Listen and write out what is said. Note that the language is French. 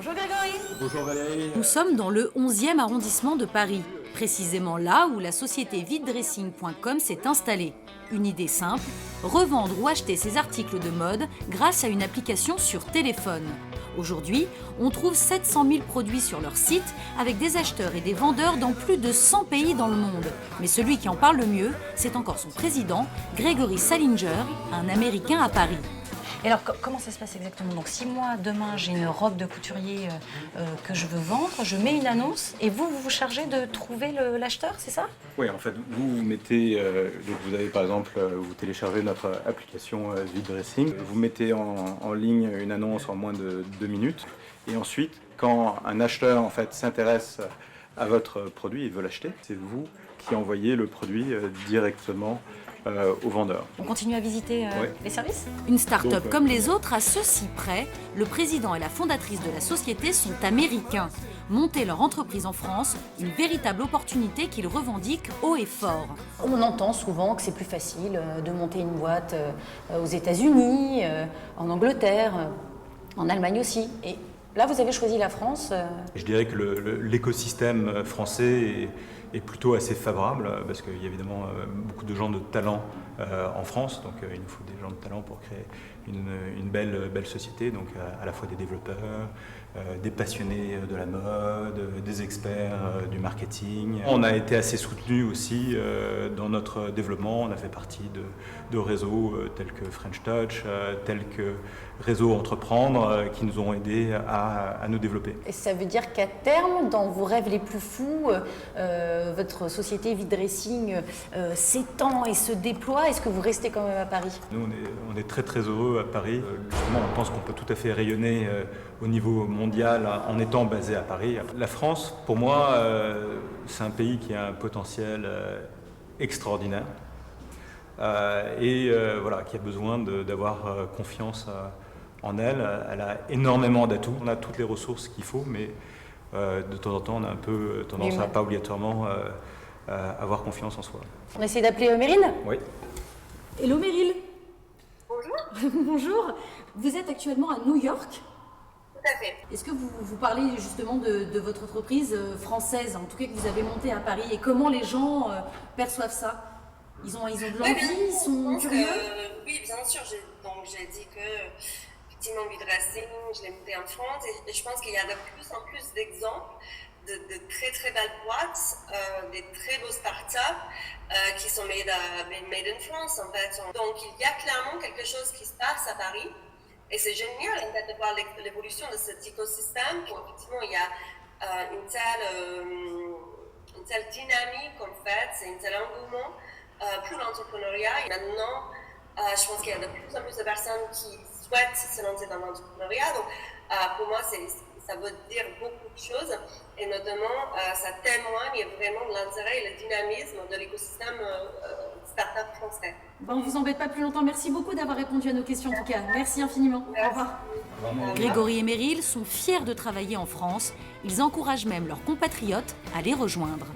Bonjour Grégory. Bonjour Valérie. Nous sommes dans le 11e arrondissement de Paris, précisément là où la société videdressing.com s'est installée. Une idée simple, revendre ou acheter ses articles de mode grâce à une application sur téléphone. Aujourd'hui, on trouve 700 000 produits sur leur site avec des acheteurs et des vendeurs dans plus de 100 pays dans le monde. Mais celui qui en parle le mieux, c'est encore son président, Gregory Salinger, un Américain à Paris. Et alors, comment ça se passe exactement? Donc, si moi, demain, j'ai une robe de couturier que je veux vendre, je mets une annonce et vous vous chargez de trouver l'acheteur, c'est ça? Oui, en fait, vous mettez, donc vous avez par exemple, vous téléchargez notre application VidDressing, vous mettez en ligne une annonce en moins de 2 minutes, et ensuite, quand un acheteur en fait s'intéresse à votre produit et veut l'acheter, c'est vous qui envoyez le produit directement au vendeur. On continue à visiter Oui. les services? Une start-up Donc, comme les autres, à ceci près, le président et la fondatrice de la société sont américains. Monter leur entreprise en France, une véritable opportunité qu'ils revendiquent haut et fort. On entend souvent que c'est plus facile de monter une boîte aux États-Unis, en Angleterre, en Allemagne aussi. Et là, vous avez choisi la France. Je dirais que l'écosystème français est plutôt assez favorable parce qu'il y a évidemment beaucoup de gens de talent en France, donc il nous faut des gens de talent pour créer une belle société, donc à la fois des développeurs, des passionnés de la mode, des experts du marketing. On a été assez soutenus aussi dans notre développement, on a fait partie de réseaux tels que French Touch, tels que Réseau Entreprendre qui nous ont aidés à nous développer. Et ça veut dire qu'à terme, dans vos rêves les plus fous, votre société VidDressing s'étend et se déploie. Est-ce que vous restez quand même à Paris? Nous, on est très heureux à Paris. Justement, on pense qu'on peut tout à fait rayonner au niveau mondial en étant basé à Paris. La France, pour moi, c'est un pays qui a un potentiel extraordinaire et voilà, qui a besoin d'avoir confiance en elle. Elle a énormément d'atouts. On a toutes les ressources qu'il faut, mais de temps en temps, on a un peu tendance à pas obligatoirement avoir confiance en soi. On essaie d'appeler Meryl? Oui. Hello Meryl. Bonjour, Bonjour. Vous êtes actuellement à New York. tout à fait. Est-ce que vous parlez justement de votre entreprise française, en tout cas que vous avez montée à Paris, et comment les gens perçoivent ça? Ils ont de l'envie, ils sont curieux? Oui, bien sûr. J'ai dit que effectivement, VidDressing, je l'ai monté en France et je pense qu'il y a de plus en plus d'exemples de très belles boîtes, des très beaux startups qui sont made in France en fait. Donc il y a clairement quelque chose qui se passe à Paris et c'est génial en fait de voir l'évolution de cet écosystème où effectivement il y a une telle dynamique en fait, c'est un tel engouement pour l'entrepreneuriat. Et maintenant, je pense qu'il y a de plus en plus de personnes qui souhaitent se lancer dans l'entrepreneuriat. Donc pour moi, ça veut dire beaucoup de choses et notamment ça témoigne vraiment de l'intérêt et le dynamisme de l'écosystème start-up français. On ne vous embête pas plus longtemps. Merci beaucoup d'avoir répondu à nos questions en tout cas. Merci infiniment. Au revoir. Grégory et Meryl sont fiers de travailler en France. Ils encouragent même leurs compatriotes à les rejoindre.